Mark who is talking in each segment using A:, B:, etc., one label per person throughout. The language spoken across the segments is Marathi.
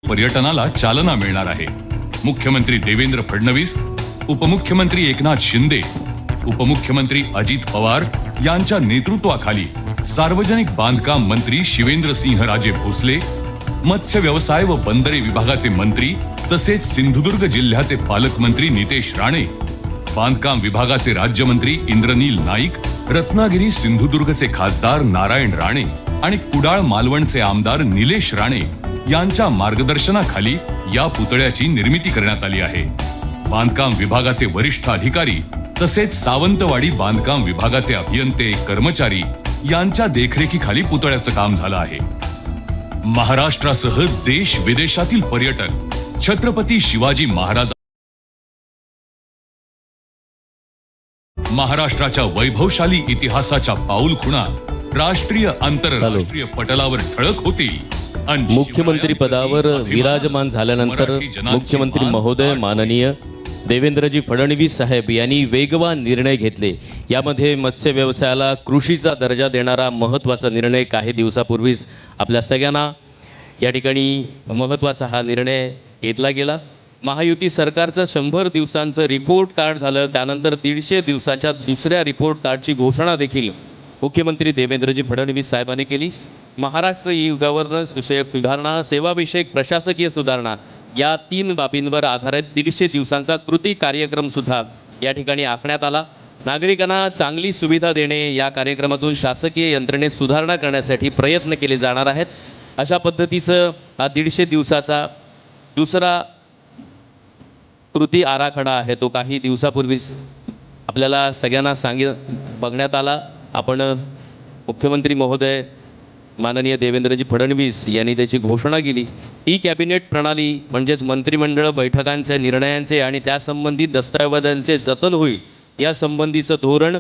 A: पर्यटनाला चालना मिळणार आहे। मुख्यमंत्री देवेंद्र फडणवीस, उपमुख्यमंत्री एकनाथ शिंदे, उपमुख्यमंत्री अजित पवार यांच्या नेतृत्वाखाली सार्वजनिक बांधकाम मंत्री शिवेंद्रसिंहराजे भोसले, मत्स्य व्यवसाय व बंदरे विभागाचे मंत्री तसेच सिंधुदुर्ग जिल्ह्याचे पालकमंत्री नितेश राणे, बांधकाम विभागाचे राज्यमंत्री इंद्रनील नाईक, रत्नागिरी सिंधुदुर्गचे खासदार नारायण राणे आणि कुडाळ मालवणचे आमदार निलेश राणे यांच्या मार्गदर्शनाखाली या पुतळ्याची निर्मिती करण्यात आली आहे। बांधकाम विभागाचे वरिष्ठ अधिकारी तसेच सावंतवाडी बांधकाम विभागाचे अभियंते कर्मचारी यांच्या देखरेखीखाली पुतळ्याचं काम झालं आहे। महाराष्ट्रासह देश विदेशातील पर्यटक छत्रपती शिवाजी महाराज महाराष्ट्राच्या वैभवशाली इतिहासाच्या पाऊलखुणा राष्ट्रीय आंतरराष्ट्रीय पटलावर ठळक होतील।
B: मुख्यमंत्री पदावर विराजमान झाल्यानंतर मुख्यमंत्री महोदय माननीय देवेंद्रजी फडणवीस साहेब यांनी वेगवान निर्णय घेतले। यामध्ये मत्स्य व्यवसायाला कृषीचा दर्जा देणारा महत्त्वाचा निर्णय काही दिवसापूर्वीच आपल्या सगळ्यांना या ठिकाणी महत्त्वाचा हा निर्णय घेतला गेला। महायुती सरकारचं 100 दिवसांचं रिपोर्ट कार्ड झालं, त्यानंतर 150 दिवसाच्या दुसऱ्या रिपोर्ट कार्डची घोषणा देखील मुख्यमंत्री देवेंद्रजी फडणवीस साहेबांनी केली। महाराष्ट्र ई गव्हर्नन्स विषयक सुधारणा, सेवाविषयक प्रशासकीय सुधारणा या 3 बाबींवर आधारित 150 दिवसांचा कृती कार्यक्रम सुद्धा या ठिकाणी आखण्यात आला। नागरिकांना चांगली सुविधा देणे या कार्यक्रमातून शासकीय यंत्रणेत सुधारणा करण्यासाठी प्रयत्न केले जाणार आहेत। अशा पद्धतीचं हा 150 दिवसाचा दुसरा कृती आराखडा आहे, तो काही दिवसापूर्वीच आपल्याला सगळ्यांना बघण्यात आला। आपण मुख्यमंत्री महोदय माननीय देवेंद्रजी फडणवीस यांनी त्याची घोषणा केली। ई कॅबिनेट प्रणाली म्हणजेच मंत्रिमंडळ बैठकांच्या निर्णयांचे आणि त्यासंबंधित दस्तऐवजांचे जतन होईल या संबंधीचं धोरण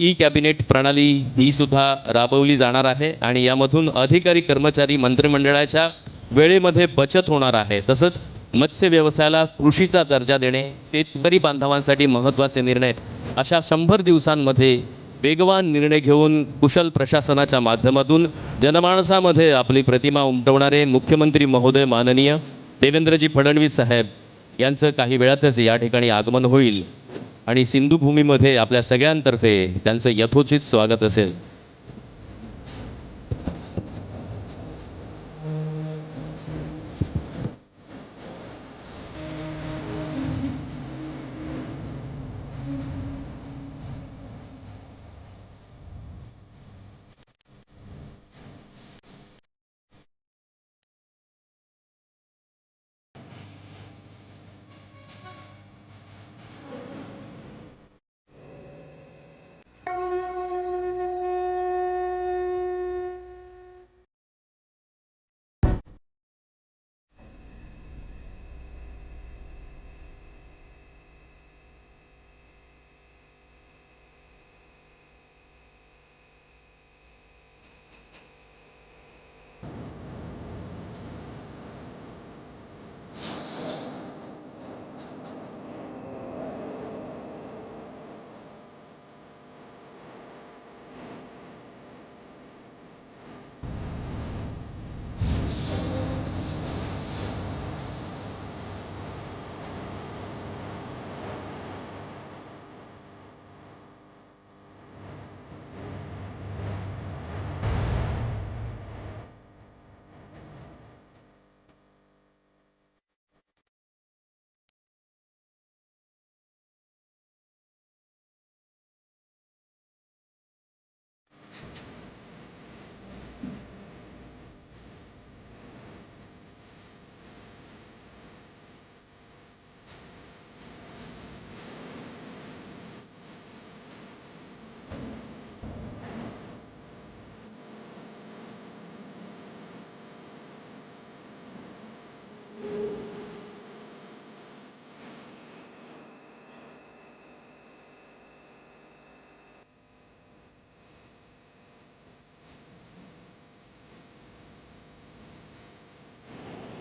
B: ई कॅबिनेट प्रणाली ही सुद्धा राबवली जाणार आहे आणि यामधून अधिकारी कर्मचारी मंत्रिमंडळाच्या वेळेमध्ये बचत होणार आहे। तसंच मत्स्य व्यवसायाला कृषीचा दर्जा देणे, शेतकरी बांधवांसाठी महत्त्वाचे निर्णय अशा 100 दिवसांमध्ये वेगवान निर्णय घेऊन कुशल प्रशासनाच्या माध्यमातून जनमानसामध्ये आपली प्रतिमा उमटवणारे मुख्यमंत्री महोदय माननीय देवेंद्रजी फडणवीस साहेब यांचं काही वेळातच या ठिकाणी आगमन होईल आणि सिंधुभूमीमध्ये आपल्या सगळ्यांतर्फे त्यांचं यथोचित स्वागत असेल।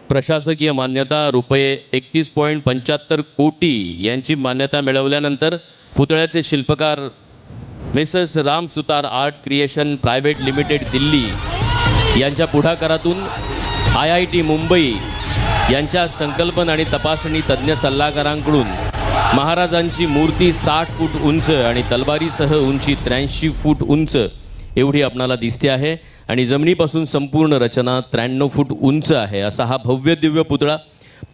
B: प्रशासकीय मान्यता रुपये 31.75 कोटी यांची मान्यता मिळवल्यानंतर पुतळ्याचे शिल्पकार Mrs Ram Sutar art creation private limited Delhi यांच्या पुढाकारातून IIT मुंबई यांच्या संकल्पना आणि तपासणी तज्ज्ञ सल्लागारांकडून महाराजांची मूर्ती 60 फूट उंच आणि तलवारीसह उंची 83 फूट उंच एवढी आपणाला दिसते आहे आणि जमिनीपासून संपूर्ण रचना 93 फूट उंच आहे. असा हा भव्य दिव्य पुतळा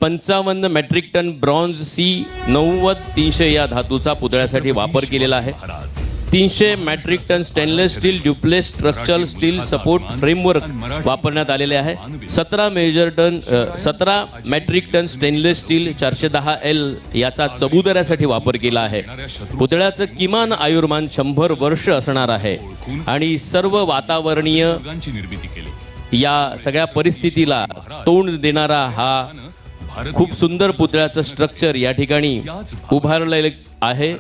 B: 55 मेट्रिक टन ब्रॉन्झ C90-300 या धातूचा पुतळ्यासाठी वापर केलेला आहे. 300 metric ton stainless steel duplex structural steel support framework वापरण्यात आलेले आहे. 17 metric ton stainless steel 410L याचा चबुतऱ्यासाठी वापर केला आहे. पुतळ्याचं किमान आयुर्मान 100 वर्ष असणार आहे आणि सर्व वातावरणीय
A: निर्मिती केली.
B: या सगळ्या परिस्थितीला तोंड देणारा हा खूप सुंदर पुतळ्याचं स्ट्रक्चर या ठिकाणी उभारलेलं आहे.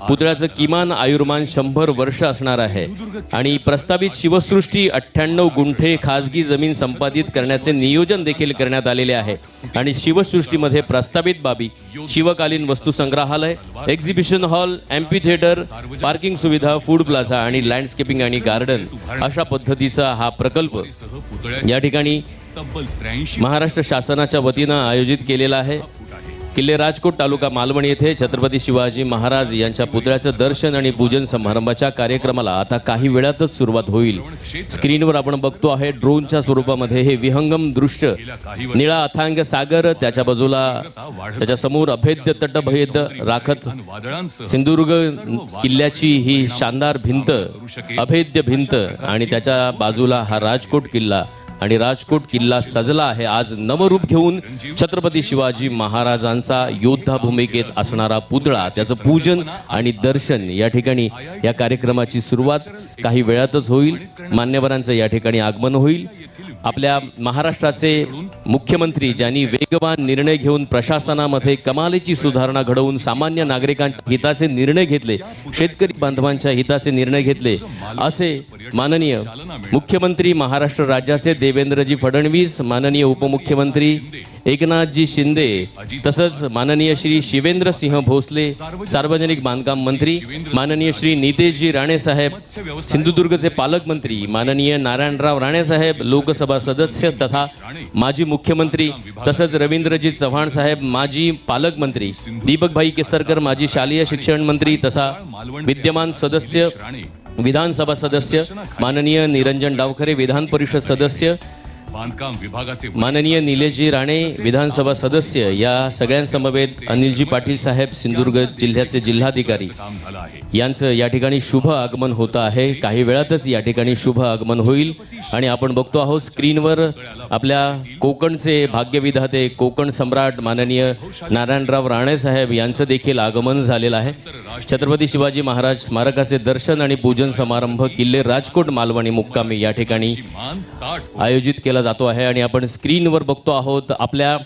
B: पुतळ्याचं किमान आयुर्मान 100 वर्ष असणार आहे आणि प्रस्तावित शिवसृष्टी 98 गुंठे खाजगी जमीन संपादित करण्याचे नियोजन देखील करण्यात आलेले आहे आणि शिवसृष्टीमध्ये प्रस्तावित बाबी शिवकालीन वस्तू संग्रहालय, exhibition hall, amphi theatre, parking सुविधा, फूड प्लाझा आणि लँडस्केपिंग आणि गार्डन अशा पद्धतीचा हा प्रकल्प या ठिकाणी महाराष्ट्र शासनाच्या वतीनं आयोजित केलेला आहे. किल्ले राजकोट तालुका मालवण येथे छत्रपती शिवाजी महाराज यांच्या पुतळ्याचं दर्शन आणि पूजन समारंभाच्या कार्यक्रमाला आता काही वेळातच सुरुवात होईल. स्क्रीनवर आपण बघतो आहे ड्रोनच्या स्वरूपामध्ये हे विहंगम दृश्य. निळा अथांग सागर, त्याच्या बाजूला त्याच्या समोर अभेद्य तटभेद राखत सिंधुदुर्ग किल्ल्याची ही शानदार भिंत, अभेद्य भिंत आणि त्याच्या बाजूला हा राजकोट किल्ला आणि राजकोट किल्ला सजला आहे आज नवरूप घेऊन. छत्रपती शिवाजी महाराजांचा योद्धा भूमिकेत असणारा पुतळा, त्याचं पूजन आणि दर्शन या ठिकाणी या कार्यक्रमाची सुरुवात काही वेळातच होईल. मान्यवरांचं या ठिकाणी आगमन होईल. आपल्या महाराष्ट्राचे मुख्यमंत्री ज्यांनी वेगवान निर्णय घेऊन प्रशासनामध्ये कमालीची सुधारणा घडवून सामान्य नागरिकांच्या हिताचे निर्णय घेतले, शेतकरी बांधवांच्या हिताचे निर्णय घेतले, असे माननीय मुख्यमंत्री महाराष्ट्र राज्याचे देवेंद्रजी फडणवीस, माननीय उपमुख्यमंत्री एकनाथजी शिंदे, तसंच माननीय श्री शिवेंद्र सिंह भोसले सार्वजनिक बांधकाम मंत्री, माननीय श्री नितेशजी राणे साहेब सिंधुदुर्गचे पालकमंत्री, माननीय नारायणराव राणे साहेब लोकसभा सदस्य तथा माजी मुख्यमंत्री, तसंच रवींद्रजी चव्हाण साहेब माजी पालकमंत्री, दीपकभाई केसरकर माजी शालेय शिक्षण मंत्री तथा विद्यमान सदस्य विधानसभा सदस्य, माननीय निरंजन डावखरे विधान परिषद सदस्य,
A: बांधकाम विभागाचे
B: माननीय निलेशजी राणे विधानसभा सदस्य, या सगळ्यांसमवेत अनिलजी पाटील साहेब सिंधुदुर्ग जिल्ह्याचे जिल्हाधिकारी यांचं या ठिकाणी शुभ आगमन होतं आहे. काही वेळातच या ठिकाणी शुभ आगमन होईल आणि आपण बघतो आहोत स्क्रीनवर आपल्या कोकणचे भाग्यविधाते कोकण सम्राट माननीय नारायणराव राणे साहेब यांचं देखील आगमन झालेलं आहे. छत्रपती शिवाजी महाराज स्मारकाचे दर्शन आणि पूजन समारंभ किल्ले राजकोट मालवणी मुक्कामी या ठिकाणी आयोजित केला जातो आहे आणि आपण स्क्रीनवर बघतो आहोत आपल्या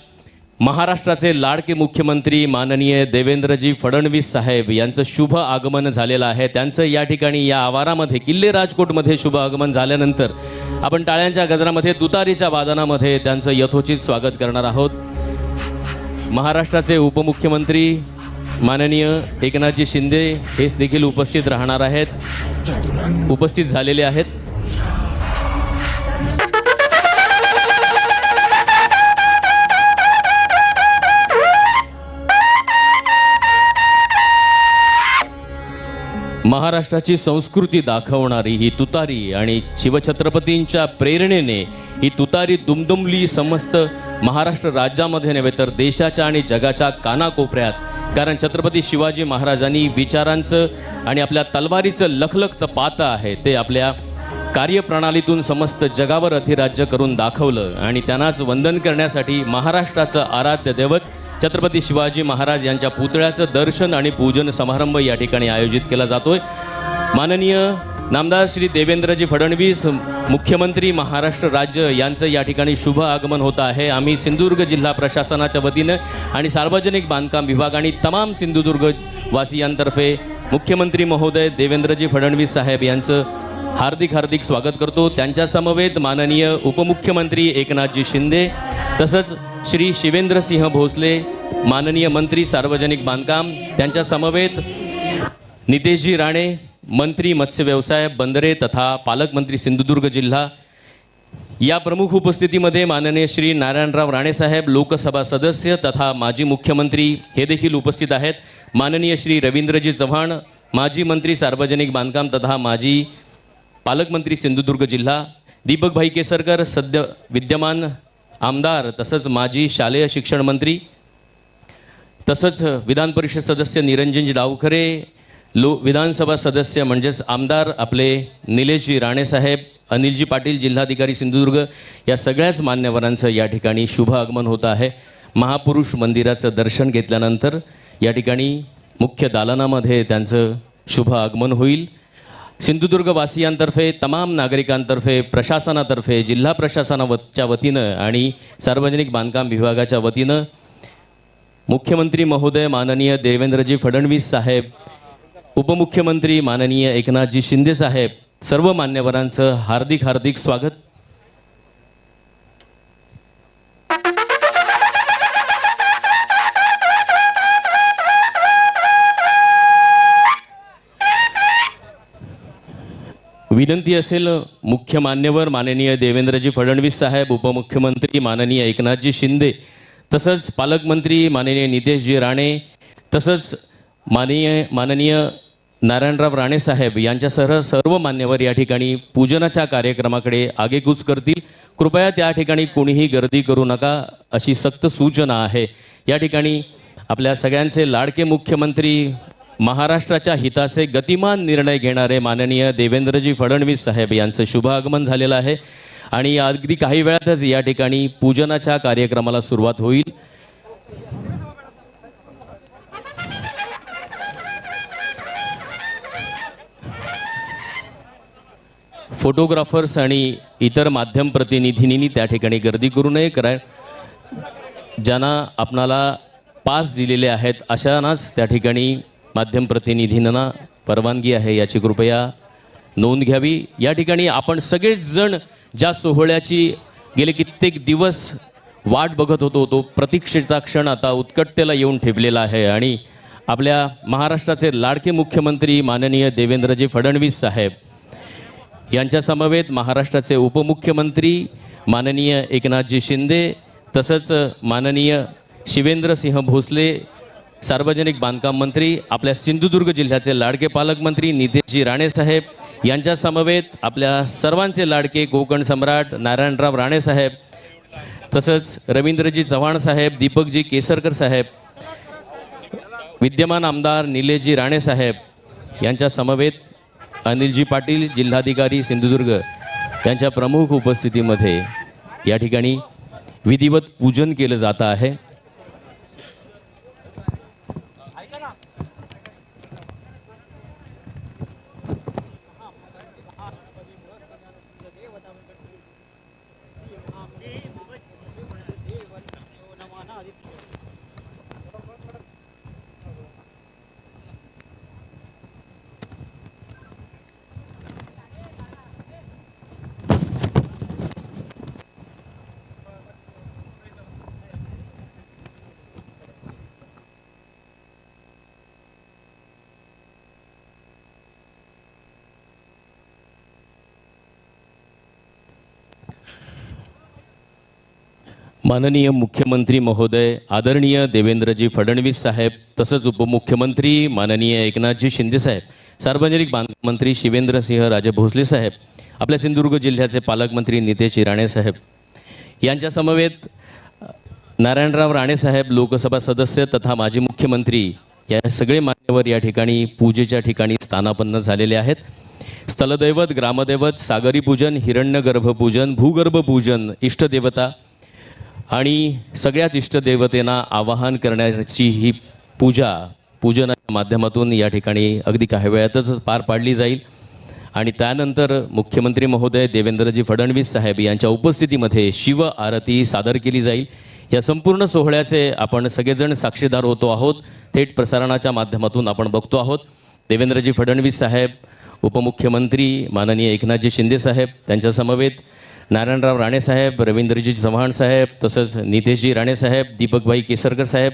B: महाराष्ट्राचे लाडके मुख्यमंत्री माननीय देवेंद्रजी फडणवीस साहेब यांचं शुभ आगमन झालेलं आहे. त्यांचं या ठिकाणी या आवारामध्ये किल्ले राजकोटमध्ये शुभ आगमन झाल्यानंतर आपण टाळ्यांच्या गजरामध्ये तुतारीच्या वादनामध्ये त्यांचं यथोचित स्वागत करणार आहोत. महाराष्ट्राचे उपमुख्यमंत्री माननीय एकनाथजी शिंदे हेच देखील उपस्थित राहणार आहेत, उपस्थित झालेले आहेत. महाराष्ट्राची संस्कृती दाखवणारी ही तुतारी आणि शिवछत्रपतींच्या प्रेरणेने ही तुतारी दुमदुमली समस्त महाराष्ट्र राज्यामध्ये नव्हे तर देशाच्या आणि जगाच्या कानाकोपऱ्यात. कारण छत्रपती शिवाजी महाराजांनी विचारांचं आणि आपल्या तलवारीचं लखलखतं पातं आहे ते आपल्या कार्यप्रणालीतून समस्त जगावर अधिराज्य करून दाखवलं आणि त्यांनाच वंदन करण्यासाठी महाराष्ट्राचं आराध्य दैवत छत्रपती शिवाजी महाराज यांच्या पुतळ्याचं दर्शन आणि पूजन समारंभ या ठिकाणी आयोजित केला जातोय. माननीय नामदार श्री देवेंद्रजी फडणवीस मुख्यमंत्री महाराष्ट्र राज्य यांचं या ठिकाणी शुभ आगमन होतं आहे. आम्ही सिंधुदुर्ग जिल्हा प्रशासनाच्या वतीनं आणि सार्वजनिक बांधकाम विभाग आणि तमाम सिंधुदुर्ग वासियांतर्फे मुख्यमंत्री महोदय देवेंद्रजी फडणवीस साहेब यांचं हार्दिक हार्दिक स्वागत करतो. त्यांच्या समवेत माननीय उपमुख्यमंत्री एकनाथजी शिंदे तसंच श्री शिवेंद्र सिंह भोसले माननीय मंत्री सार्वजनिक बांधकाम, त्यांच्या समवेत नितेशजी राणे मंत्री मत्स्य व्यवसाय बंदरे तथा पालकमंत्री सिंधुदुर्ग जिल्हा या प्रमुख उपस्थितीमध्ये माननीय श्री नारायणराव राणे साहेब लोकसभा सदस्य तथा माजी मुख्यमंत्री हे देखील उपस्थित आहेत. माननीय श्री रवींद्रजी चव्हाण माजी मंत्री सार्वजनिक बांधकाम तथा माजी पालकमंत्री सिंधुदुर्ग जिल्हा, दीपकभाई केसरकर सध्या विद्यमान आमदार तसंच माजी शालेय शिक्षण मंत्री, तसंच विधान परिषद सदस्य निरंजनजी डावखरे, विधानसभा सदस्य म्हणजेच आमदार आपले निलेशजी राणेसाहेब, अनिलजी पाटील जिल्हाधिकारी सिंधुदुर्ग, या सगळ्याच मान्यवरांचं या ठिकाणी शुभ आगमन होत आहे. महापुरुष मंदिराचं दर्शन घेतल्यानंतर या ठिकाणी मुख्य दालनामध्ये त्यांचं शुभ आगमन होईल. सिंधुदुर्ग वासियांतर्फे, तमाम नागरिकांतर्फे, प्रशासनातर्फे, जिल्हा प्रशासनाच्या वतीनं आणि सार्वजनिक बांधकाम विभागाच्या वतीनं मुख्यमंत्री महोदय माननीय देवेंद्रजी फडणवीस साहेब, उपमुख्यमंत्री माननीय एकनाथजी शिंदे साहेब, सर्व मान्यवरांचं हार्दिक हार्दिक स्वागत. विनंती असेल मुख्य मान्यवर माननीय देवेंद्रजी फडणवीस साहेब, उपमुख्यमंत्री माननीय एकनाथजी शिंदे, तसंच पालकमंत्री माननीय नितेशजी राणे, तसंच माननीय नारायणराव राणे साहेब यांच्यासह सर्व मान्यवर या ठिकाणी पूजनाच्या कार्यक्रमाकडे आगेकूच करतील. कृपया त्या ठिकाणी कोणीही गर्दी करू नका अशी सक्त सूचना आहे. या ठिकाणी आपल्या सगळ्यांचे लाडके मुख्यमंत्री, महाराष्ट्राच्या हिताचे गतिमान निर्णय घेणारे माननीय देवेंद्रजी फडणवीस साहेब यांचं शुभ आगमन झालेलं आहे आणि अगदी काही वेळातच या ठिकाणी पूजनाच्या कार्यक्रमाला सुरुवात होईल. फोटोग्राफर्स आणि इतर माध्यम प्रतिनिधींनी त्या ठिकाणी गर्दी करू नये. ज्यांना आपणाला पास दिलेले आहेत अशांनाच त्या ठिकाणी माध्यम प्रतिनिधींना परवानगी आहे याची कृपया नोंद घ्यावी. या ठिकाणी आपण सगळेच जण ज्या सोहळ्याची गेले कित्येक दिवस वाट बघत होतो, तो प्रतीक्षेचा क्षण आता उत्कटतेला येऊन ठेपलेला आहे आणि आपल्या महाराष्ट्राचे लाडके मुख्यमंत्री माननीय देवेंद्रजी फडणवीस साहेब यांच्या समवेत महाराष्ट्राचे उपमुख्यमंत्री माननीय एकनाथजी शिंदे, तसंच माननीय शिवेंद्रसिंह भोसले सार्वजनिक बांधकाम मंत्री, आपल्या सिंधुदुर्ग जिल्ह्याचे लाडके पालकमंत्री नितेशजी राणे साहेब यांच्या समवेत आपल्या सर्वांचे लाडके कोकण सम्राट नारायणराव राणे साहेब, तसंच रवींद्रजी चव्हाण साहेब, दीपकजी केसरकर साहेब, विद्यमान आमदार निलेशजी राणे साहेब यांच्या समवेत अनिलजी पाटील जिल्हाधिकारी सिंधुदुर्ग यांच्या प्रमुख उपस्थितीमध्ये या ठिकाणी विधिवत पूजन केलं जात आहे. माननीय मुख्यमंत्री महोदय आदरणीय देवेंद्रजी फडणवीस साहेब, तसंच उपमुख्यमंत्री माननीय एकनाथजी शिंदे साहेब, सार्वजनिक बांधकाम मंत्री शिवेंद्रसिंह राजे भोसले साहेब, आपल्या सिंधुदुर्ग जिल्ह्याचे पालकमंत्री नितेशजी राणे साहेब यांच्या समवेत नारायणराव राणे साहेब लोकसभा सदस्य तथा माजी मुख्यमंत्री या सगळे मान्यवर या ठिकाणी पूजेच्या ठिकाणी स्थानापन्न झालेले आहेत. स्थलदैवत, ग्रामदैवत, सागरी पूजन, हिरण्यगर्भ पूजन, भूगर्भ पूजन, इष्टदेवता आणि सगळ्याच इष्टदेवतेना आवाहन करण्याची ही पूजनाच्या माध्यमातून या ठिकाणी अगदी काही वेळातच पार पाडली जाईल आणि त्यानंतर मुख्यमंत्री महोदय देवेंद्रजी फडणवीस साहेब यांच्या उपस्थितीमध्ये शिव आरती सादर केली जाईल. या संपूर्ण सोहळ्याचे आपण सगळेजण साक्षीदार होतो आहोत. थेट प्रसारणाच्या माध्यमातून आपण बघतो आहोत. देवेंद्रजी फडणवीस साहेब, उपमुख्यमंत्री माननीय एकनाथजी शिंदे साहेब, त्यांच्या समवेत नारायणराव राणे साहेब, रवींद्रजी चव्हाण साहेब, तसंच नितेशजी राणे साहेब, दीपकभाई केसरकर साहेब,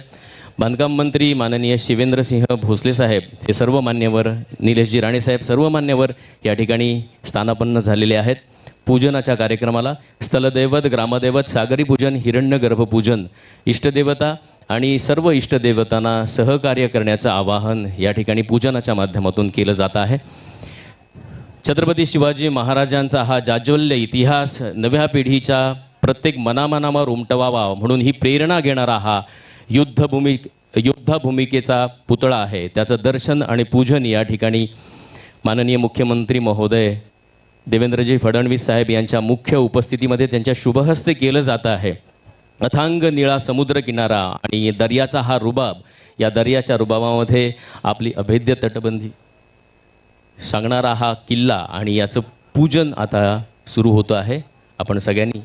B: बांधकाम मंत्री माननीय शिवेंद्रसिंह भोसले साहेब, हे सर्व मान्यवर, निलेशजी राणे साहेब, सर्व मान्यवर या ठिकाणी स्थानापन्न झालेले आहेत. पूजनाच्या कार्यक्रमाला स्थलदैवत, ग्रामदैवत, सागरी पूजन, हिरण्यगर्भ पूजन, इष्टदेवता आणि सर्व इष्टदेवतांना सहकार्य करण्याचं आवाहन या ठिकाणी पूजनाच्या माध्यमातून केलं जात आहे. छत्रपती शिवाजी महाराजांचा हा जाज्वल्य इतिहास नव्या पिढीच्या प्रत्येक मनामनावर उमटवावा म्हणून ही प्रेरणा घेणारा हा युद्धभूमिकेचा पुतळा आहे. त्याचं दर्शन आणि पूजन या ठिकाणी माननीय मुख्यमंत्री महोदय देवेंद्रजी फडणवीस साहेब यांच्या मुख्य उपस्थितीमध्ये त्यांच्या शुभहस्ते केलं जात आहे. अथांग निळा समुद्र किनारा आणि दर्याचा हा रुबाब, या दर्याच्या रुबाबामध्ये आपली अभेद्य तटबंदी सांगणारा हा किल्ला आणि याचं पूजन आता सुरू होतं आहे. आपण सगळ्यांनी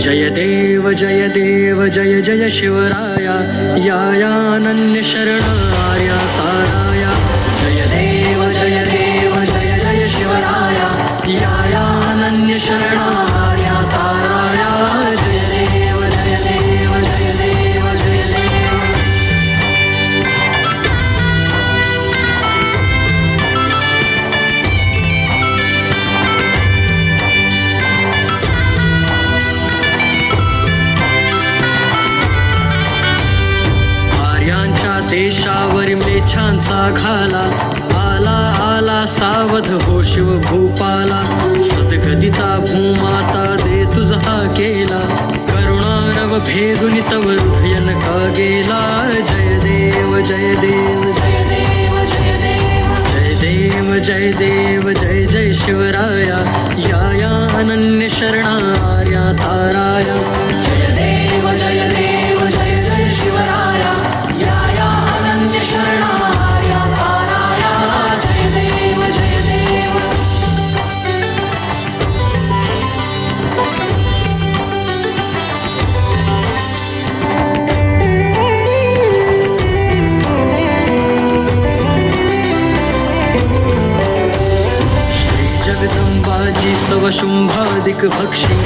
C: जय देव जय देव जय जय शिवराया, यायानन्य शरणार्या ताराया. जय देव जय देव जय जय शिवराया, यायानन्य शरणार्या ताराया. जय देव जय देव जय देव जय देव. देशावर म्लेच्छांचा घाला, आला आला सावध हो शिव भूपाला. सद्गदिता भूमाता दे तुझा केला, करुणारव भेदुनि तव हृदयन का गेला. जय देव जय देव जय देव जय देव जय देव जय देव जय जय शिवराया, याया अनन्य शरणार्या ताराया. जय देव जय देव जय जय शिवराया, याया अनन्य शरणार्या ताराया. जय देव जय देव. जगदंबाजी स्तव शुंभादिक भक्षी,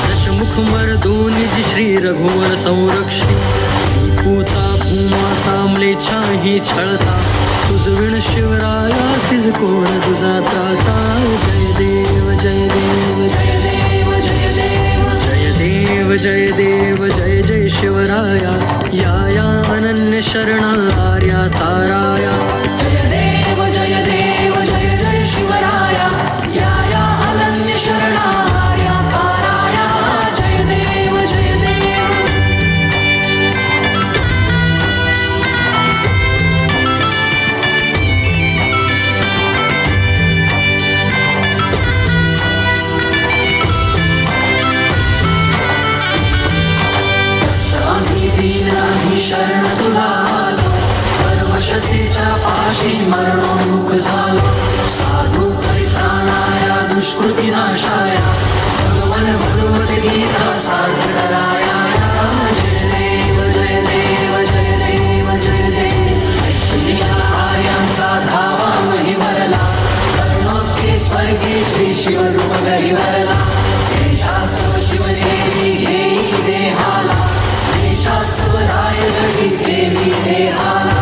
C: दशमुख मर्दोनिज श्री रघुवर संरक्षी. पूता भूमाता म्लेच्छा ही छळता, तुझ विण शिवराया तिज कोण तुझा त्राता. जय देव जय देव जय देव जय देव जय देव जय देव जय जय शिवराया, याया अनन्य शरणार्या ताराया. जय देव जय देव जय जय शिवराया, याया अनन्य शरणार्या ताराया. जय देव जय देव. शरण तुला आलो, परमशतेच्या पाशी मरणोन्मुख झालो. साधू परित्राणाया दुष्कृती नाशाया, भगवन भगवत गीता साध्य कराया. जय देव जय देव जय देव जय देव. ऐकल्या आर्यांचा धावा महिवरला, करुणोक्ती स्वर्गी श्री शिवरूप गहिवरला. देशास्तव शिवदेवी घेई देहाला, देशास्तव रायगडी देवी देहाला.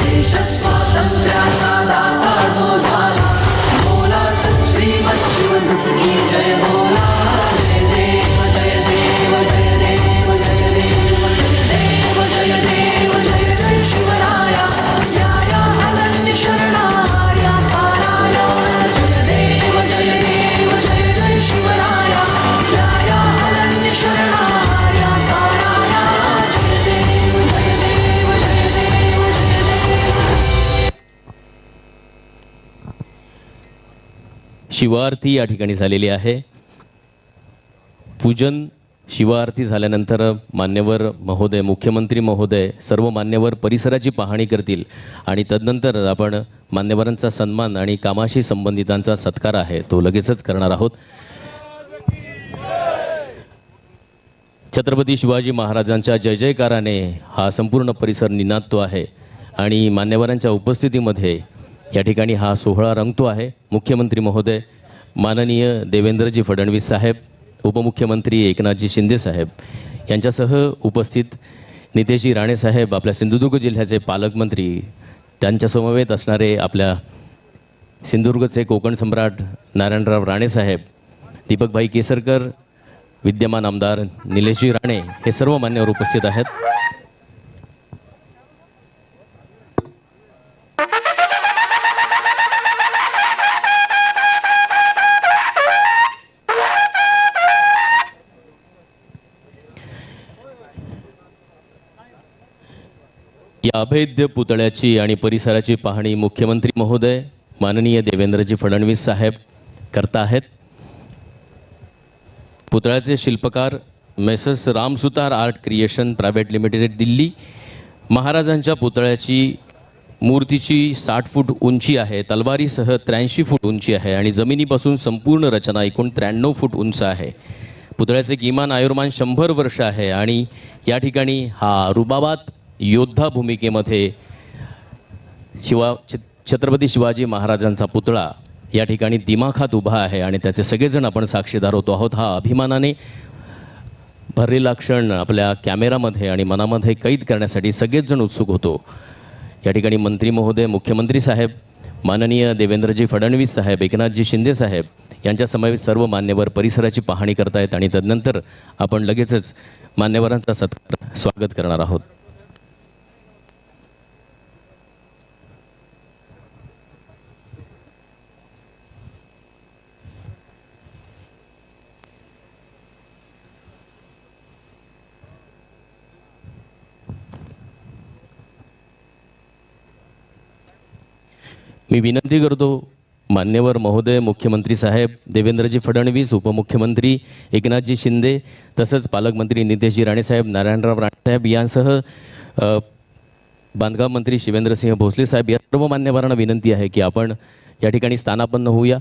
C: देश स्वातंत्र्याचा दाता जो झाला, बोला श्रीमत शिवरूप की जय बोला. जय देव जय देव जय देव जय देव जय देव जय देव जय जय शिवराया, याया अनन्य शरणार्या ताराया. जय देव जय देव जय जय शिवराया, याया अनन्य शरणार्या ताराया. जय देव जय देव जय देव जय देव.
B: शिवाआरती या ठिकाणी झालेली आहे. पूजन शिवाआरती झाल्यानंतर मान्यवर महोदय, मुख्यमंत्री महोदय, सर्व मान्यवर परिसराची पाहणी करतील आणि तदनंतर आपण मान्यवरांचा सन्मान आणि कामाशी संबंधितांचा सत्कार आहे तो लगेचच करणार आहोत. छत्रपती शिवाजी महाराजांच्या जय जयकाराने हा संपूर्ण परिसर निनादतो आहे आणि मान्यवरांच्या उपस्थितीमध्ये या ठिकाणी हा सोहळा रंगतो आहे. मुख्यमंत्री महोदय माननीय देवेंद्रजी फडणवीस साहेब, उपमुख्यमंत्री एकनाथजी शिंदे साहेब यांच्यासह उपस्थित नितेशजी राणे साहेब, आपल्या सिंधुदुर्ग जिल्ह्याचे पालकमंत्री, त्यांच्या समवेत असणारे आपल्या सिंधुदुर्गचे कोकण सम्राट नारायणराव राणे साहेब, दीपकभाई केसरकर, विद्यमान आमदार निलेशजी राणे, हे सर्व मान्यवर उपस्थित आहेत. या अभेद्य पुतळ्याची आणि परिसराची पाहणी मुख्यमंत्री महोदय माननीय देवेंद्रजी फडणवीस साहेब करता आहेत. पुतळ्याचे शिल्पकार messrs Ramsutar art creation private limited Delhi. महाराजांच्या पुतळ्याची मूर्तीची 60 फूट उंची आहे, तलवारीसह 83 फूट उंची आहे आणि जमिनीपासून संपूर्ण रचना एकूण 93 फूट उंच आहे. पुतळ्याचे किमान आयुर्मान 100 वर्ष आहे आणि या ठिकाणी हा रुबाबात योद्धा भूमिकेमध्ये छत्रपती शिवाजी महाराजांचा पुतळा या ठिकाणी दिमाखात उभा आहे आणि त्याचे सगळेजण आपण साक्षीदार होतो आहोत. हा अभिमानाने भरलेला क्षण आपल्या कॅमेरामध्ये आणि मनामध्ये कैद करण्यासाठी सगळेच जण उत्सुक होतो. या ठिकाणी मंत्री महोदय, मुख्यमंत्री साहेब, माननीय देवेंद्रजी फडणवीस साहेब, एकनाथजी शिंदे साहेब यांच्या समवेत सर्व मान्यवर परिसराची पाहणी करतायत आणि तदनंतर आपण लगेचच मान्यवरांचा सत्कार स्वागत करणार आहोत. मी विनंती करतो मान्यवर महोदय, मुख्यमंत्री साहेब देवेंद्रजी फडणवीस, उपमुख्यमंत्री एकनाथजी शिंदे, तसंच पालकमंत्री नितेशजी राणे साहेब, नारायणराव राणे साहेब यांसह बांधकाम मंत्री शिवेंद्रसिंह भोसले साहेब या सर्व मान्यवरांना विनंती आहे की आपण या ठिकाणी स्थानापन्न होऊया.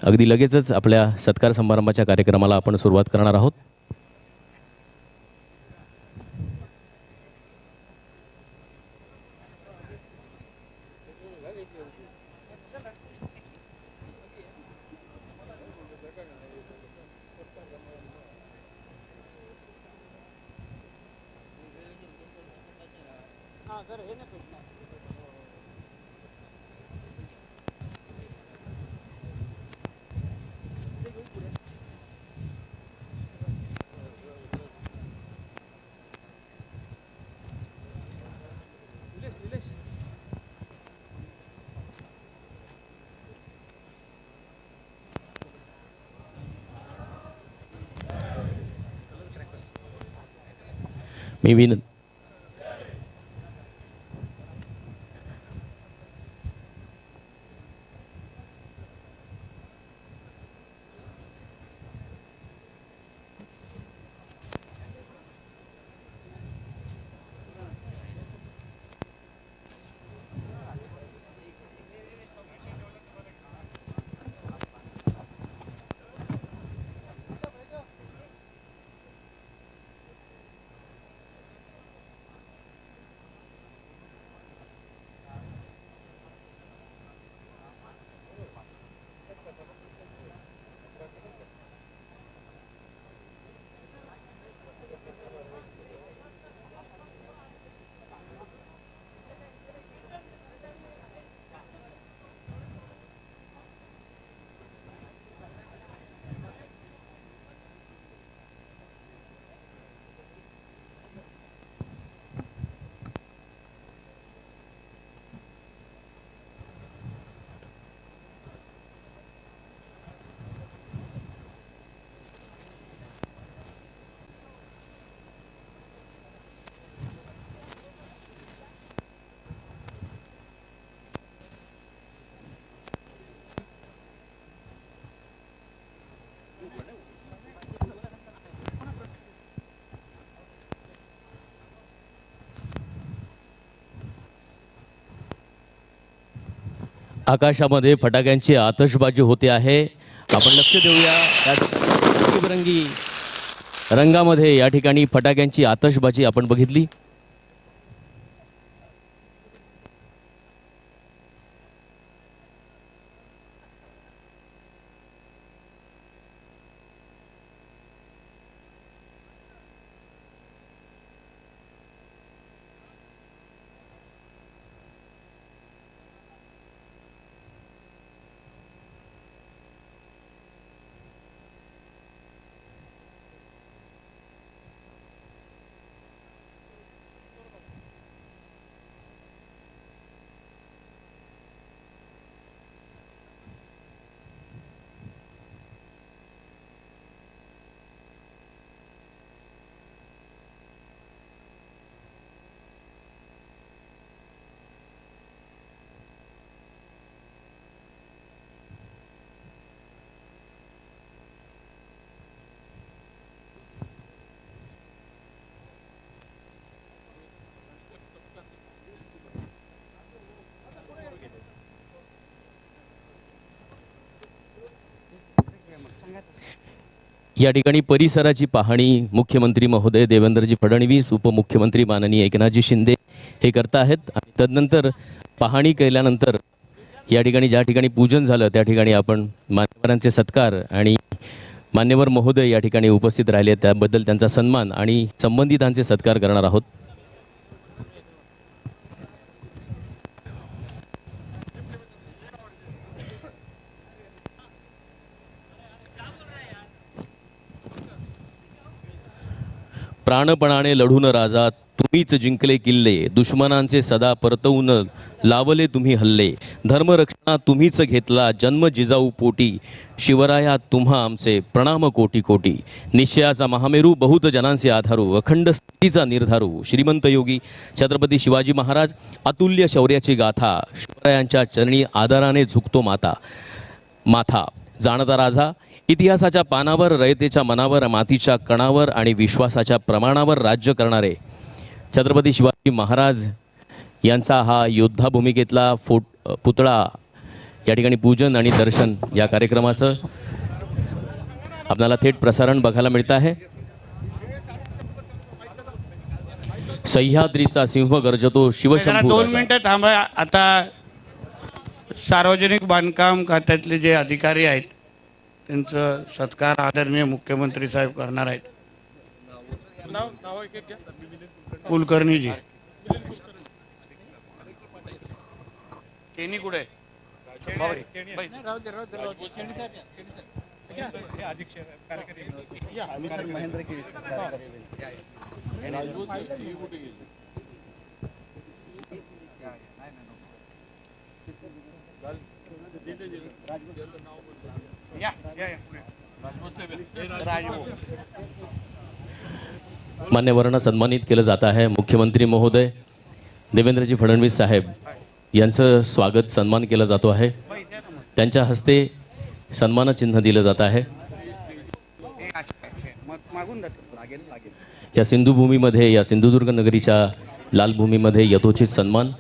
B: अगदी लगेचच आपल्या सत्कार समारंभाच्या कार्यक्रमाला आपण सुरुवात करणार आहोत. मी विनंती आकाशामध्ये फटाक्यांची आतषबाजी होते आहे. आपण लक्ष देऊया. रंगीबेरंगी रंगामध्ये या ठिकाणी फटाक्यांची आतषबाजी आपण बघितली. या ठिकाणी परिसराची पाहणी मुख्यमंत्री महोदय देवेंद्रजी फडणवीस, उपमुख्यमंत्री माननीय एकनाथजी शिंदे हे करत आहेत. आणि तदनंतर पाहणी केल्यानंतर या ठिकाणी ज्या ठिकाणी पूजन झालं त्या ठिकाणी आपण मान्यवरांचे सत्कार आणि मान्यवर महोदय या ठिकाणी उपस्थित राहिले त्याबद्दल त्यांचा सन्मान आणि संबंधितांचे सत्कार करणार आहोत. प्राणपणाने लढून राजा तुम्हीच जिंकले किल्ले, दुश्मनांचे सदा परतवून लावले तुम्ही हल्ले, धर्मरक्षणा तुम्हीच घेतला जन्म जिजाऊ पोटी, शिवराया तुम्हा आमचे प्रणाम कोटी कोटी, निश्चयाचा महामेरू बहुत जनांचे आधारू, अखंड स्थितीचा निर्धारू, श्रीमंत योगी छत्रपती शिवाजी महाराज, अतुल्य शौर्याची गाथा, शिवरायांच्या चरणी आदराने झुकतो माथा, जाणता राजा इतिहासाच्या पानावर, रयतेच्या मनावर, मातीच्या कणावर आणि विश्वासाच्या प्रमाणावर राज्य करणारे छत्रपती शिवाजी महाराज यांचा हा योद्धा भूमिकेतला पुतळा या ठिकाणी पूजन आणि दर्शन या कार्यक्रमाचं आपल्याला थेट प्रसारण बघायला मिळत आहे. सह्याद्रीचा सिंह गर्जतो शिवशंभू.
D: 2 मिनिटं थांबा. आता सार्वजनिक बांधकाम खात्यातले जे अधिकारी आहेत त्यांचं सत्कार आदरणीय मुख्यमंत्री साहेब करणार आहेत. कुलकर्णीजी केनी कुठे?
B: मान्यवरांना सन्मानित केलं जात आहे. मुख्यमंत्री महोदय देवेंद्रजी फडणवीस साहेब यांचं स्वागत सन्मान केला जातो आहे. त्यांच्या हस्ते सन्मानचिन्ह दिलं जात आहे. या सिंधुभूमीमध्ये, या सिंधुदुर्ग नगरीच्या लालभूमीमध्ये यथोचित सन्मान.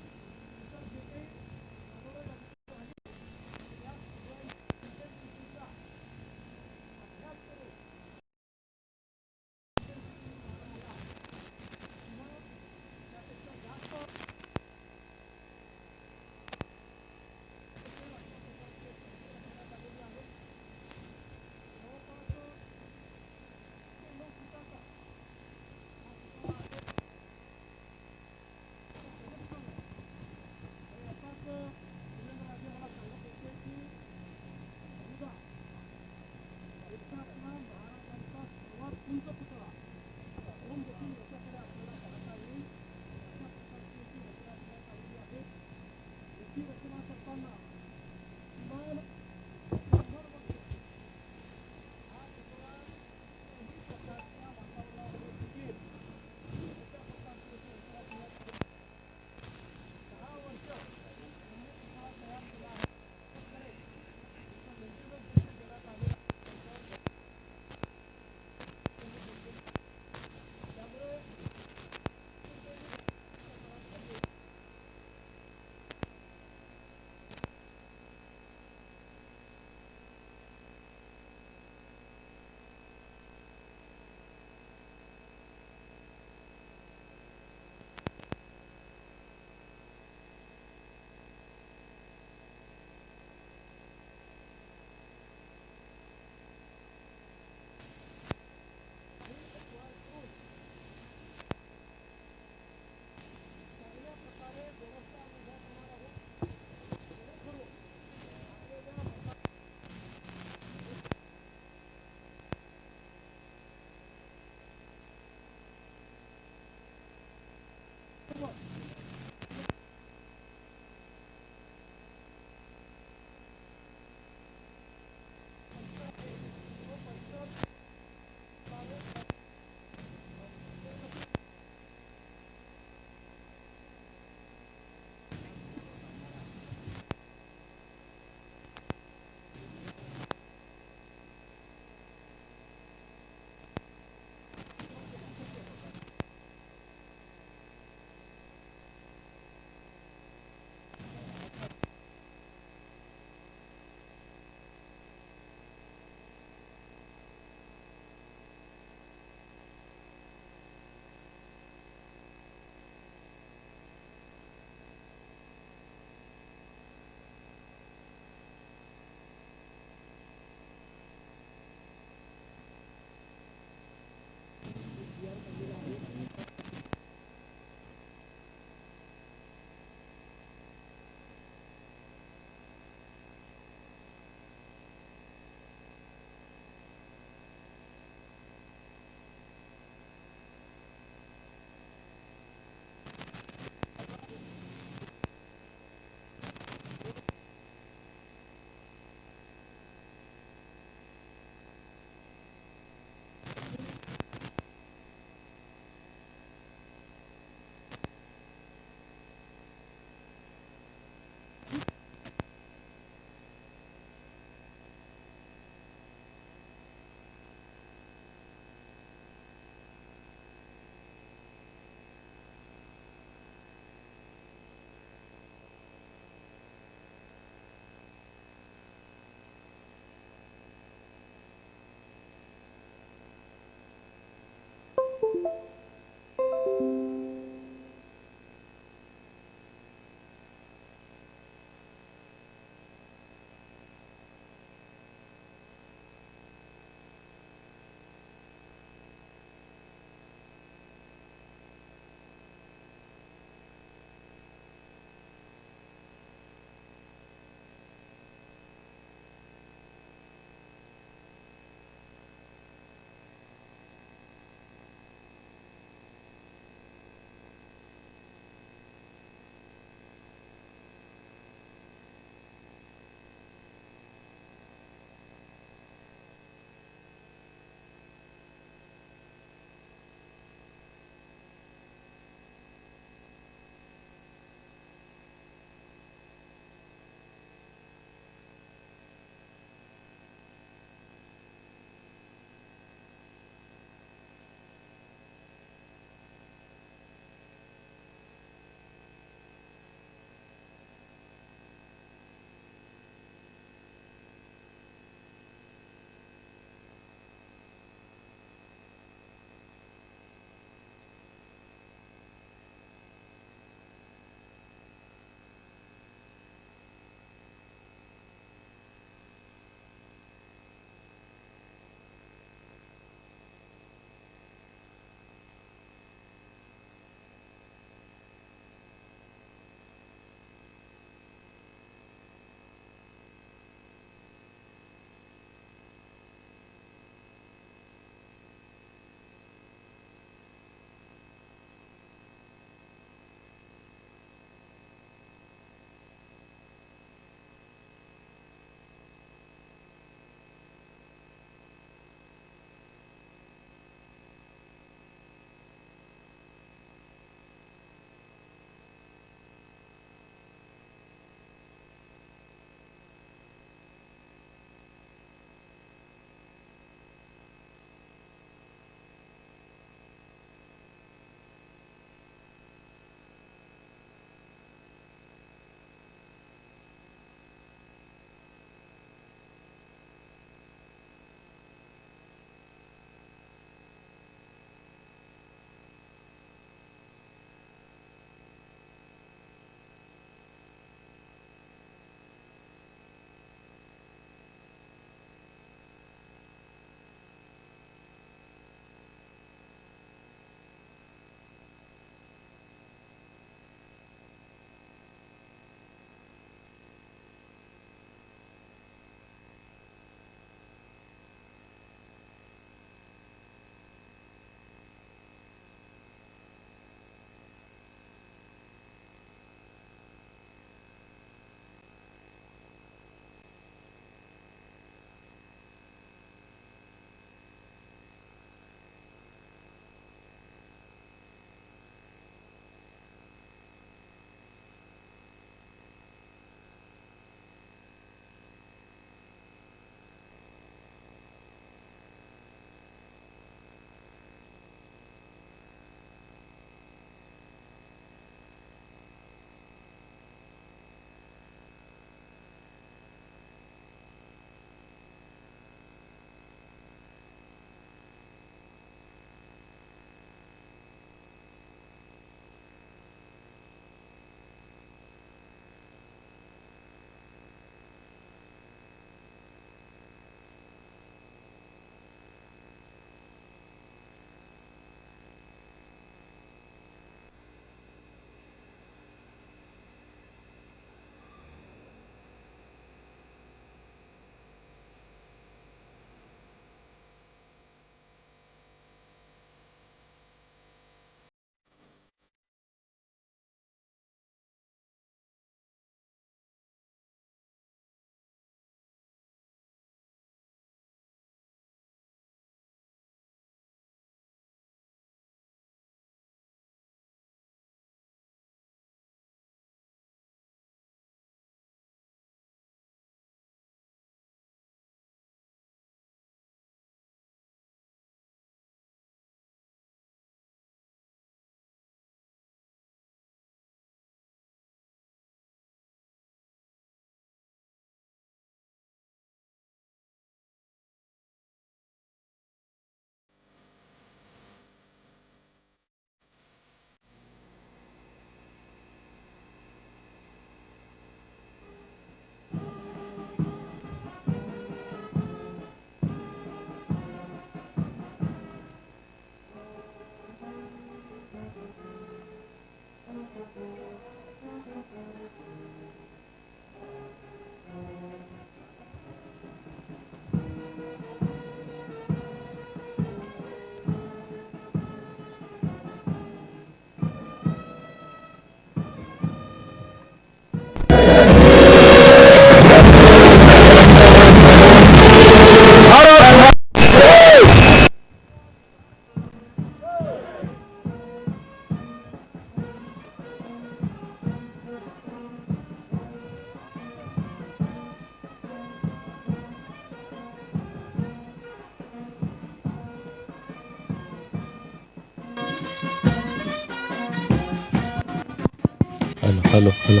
B: Hello hello hello.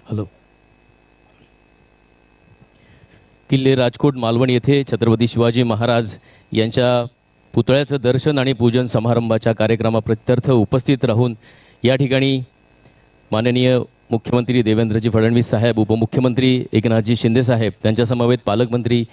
B: हॅलो. किल्ले राजकोट मालवण येथे छत्रपती शिवाजी महाराज यांच्या पुतळ्याचं दर्शन आणि पूजन समारंभाच्या कार्यक्रमाप्रित्यर्थ उपस्थित राहून या ठिकाणी माननीय मुख्यमंत्री देवेंद्रजी फडणवीस साहेब, उपमुख्यमंत्री एकनाथजी शिंदे साहेब, त्यांच्या समवेत पालकमंत्री